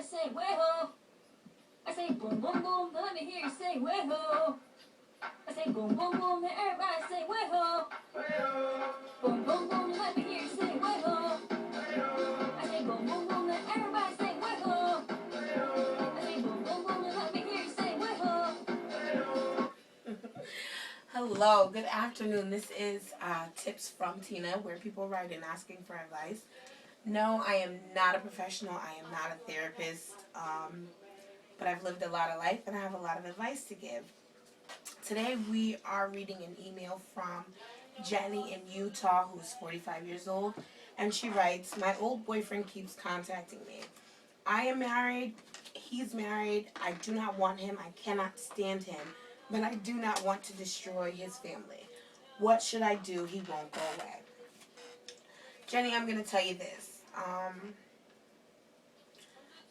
everybody say way-ho. I say boom, boom, boom, let me hear you say way-ho. I say boom, boom, boom, let everybody say way-ho. Boom, boom, boom, let me hear you say way-ho. I say boom, boom, boom, let everybody say way-ho. I say boom, boom, boom, let me hear you say way-ho. Hello, good afternoon. This is Tips from Tina, where people write in asking for advice. No, I am not a professional. I am not a therapist, but I've lived a lot of life and I have a lot of advice to give. Today we are reading an email from Jenny in Utah, who's 45 years old, and she writes, "My old boyfriend keeps contacting me. I am married. He's married. I do not want him. I cannot stand him. But I do not want to destroy his family. What should I do? He won't go away." Jenny, I'm going to tell you this.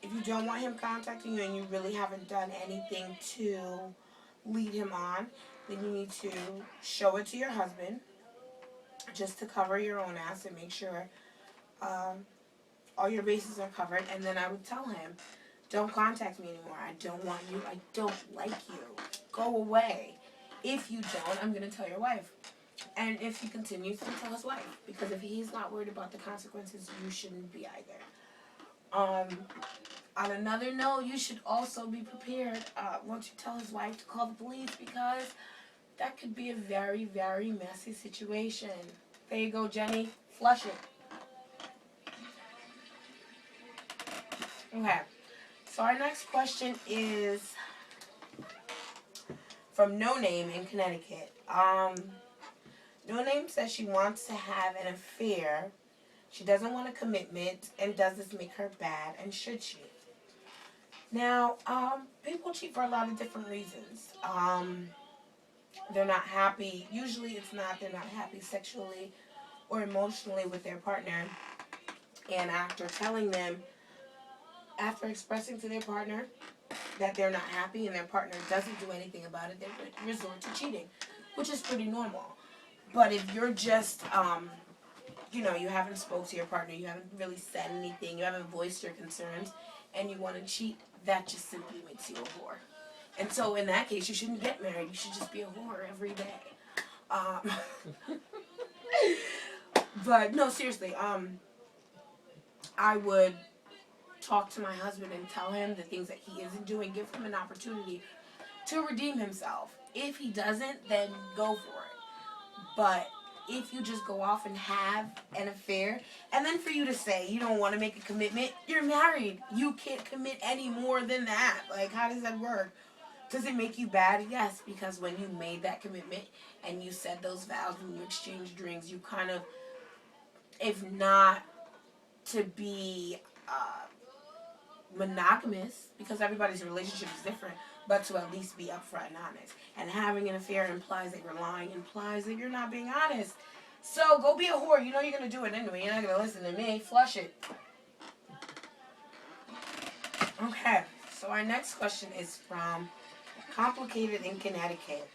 If you don't want him contacting you and you really haven't done anything to lead him on, then you need to show it to your husband just to cover your own ass and make sure all your bases are covered. And then I would tell him, don't contact me anymore. I don't want you. I don't like you. Go away. If you don't, I'm going to tell your wife. And if he continues, then tell his wife. Because if he's not worried about the consequences, you shouldn't be either. On another note, you should also be prepared once you tell his wife to call the police, because that could be a very, very messy situation. There you go, Jenny. Flush it. Okay. So our next question is from No Name in Connecticut. No Name says she wants to have an affair. She doesn't want a commitment, and does this make her bad, and should she? Now, people cheat for a lot of different reasons. They're not happy. Usually they're not happy sexually or emotionally with their partner. And after expressing to their partner that they're not happy and their partner doesn't do anything about it, they resort to cheating, which is pretty normal. But if you're just, you haven't spoke to your partner, you haven't really said anything, you haven't voiced your concerns, and you want to cheat, that just simply makes you a whore. And so in that case, you shouldn't get married. You should just be a whore every day. But no, seriously, I would talk to my husband and tell him the things that he isn't doing. Give him an opportunity to redeem himself. If he doesn't, then go for it. But if you just go off and have an affair, and then for you to say you don't want to make a commitment, you're married. You can't commit any more than that. Like, how does that work? Does it make you bad? Yes, because when you made that commitment and you said those vows and you exchanged rings, you kind of, if not to be monogamous, because everybody's relationship is different, but to at least be upfront and honest. And having an affair implies that you're lying, implies that you're not being honest. So go be a whore. You know you're going to do it anyway. You're not going to listen to me. Flush it. Okay, so our next question is from Complicated in Connecticut.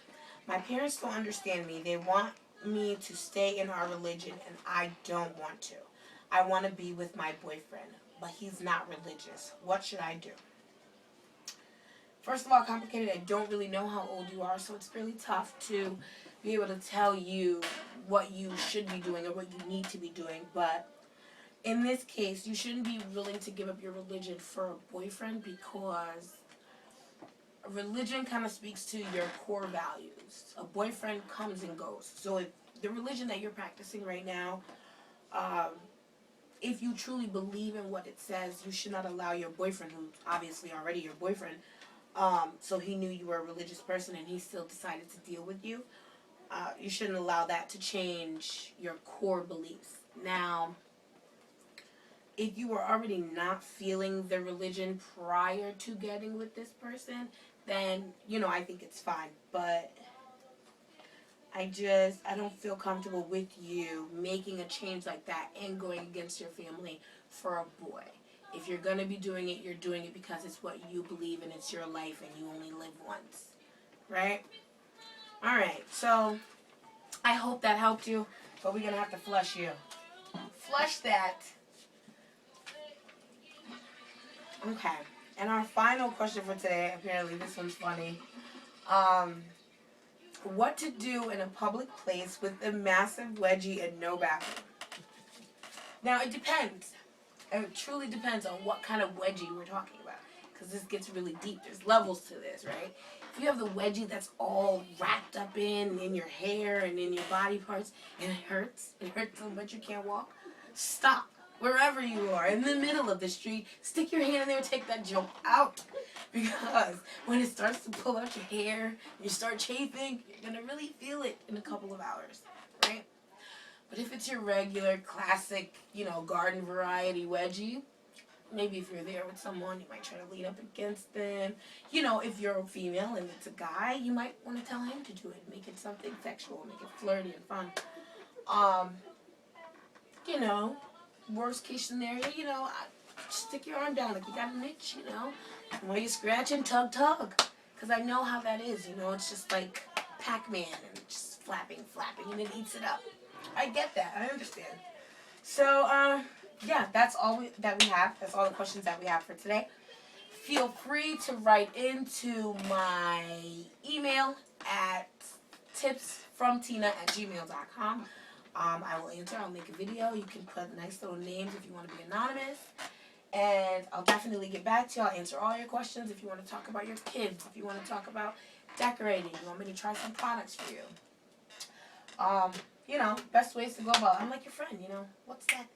"My parents don't understand me. They want me to stay in our religion, and I don't want to. I want to be with my boyfriend, but he's not religious. What should I do?" First of all, Complicated, I don't really know how old you are, so it's really tough to be able to tell you what you should be doing or what you need to be doing. But in this case, you shouldn't be willing to give up your religion for a boyfriend, because religion kind of speaks to your core values. A boyfriend comes and goes. So if the religion that you're practicing right now, if you truly believe in what it says, you should not allow your boyfriend, who's obviously already your boyfriend, so he knew you were a religious person and he still decided to deal with you, you shouldn't allow that to change your core beliefs. Now, if you were already not feeling the religion prior to getting with this person, then, I think it's fine. But I don't feel comfortable with you making a change like that and going against your family for a boy. If you're going to be doing it, you're doing it because it's what you believe and it's your life and you only live once. Right? Alright, so I hope that helped you, but we're going to have to flush you. Flush that. Okay. And our final question for today, apparently this one's funny. What to do in a public place with a massive wedgie and no bathroom? Now, it depends. It truly depends on what kind of wedgie we're talking about. Because this gets really deep. There's levels to this, right? If you have the wedgie that's all wrapped up in your hair and in your body parts, and it hurts so much you can't walk, stop. Wherever you are, in the middle of the street, stick your hand in there and take that junk out. Because when it starts to pull out your hair, you start chafing, you're going to really feel it in a couple of hours, right? But if it's your regular, classic, garden variety wedgie, maybe if you're there with someone, you might try to lean up against them. If you're a female and it's a guy, you might want to tell him to do it. Make it something sexual, make it flirty and fun. Worst case scenario, stick your arm down like you got an itch, And while you scratch and tug. Because I know how that is, it's just like Pac-Man and just flapping, and it eats it up. I get that. I understand. So, that's all that we have. That's all the questions that we have for today. Feel free to write into my email at tipsfromtina@gmail.com. I will answer. I'll make a video. You can put nice little names if you want to be anonymous. And I'll definitely get back to you. I'll answer all your questions if you want to talk about your kids, if you want to talk about decorating, you want me to try some products for you. Best ways to go about it. I'm like your friend, What's that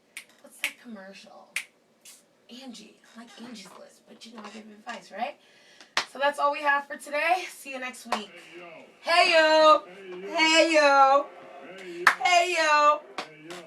commercial? Angie. I'm like Angie's List, but I give advice, right? So that's all we have for today. See you next week. Hey yo. Hey yo. Hey yo. Hey yo.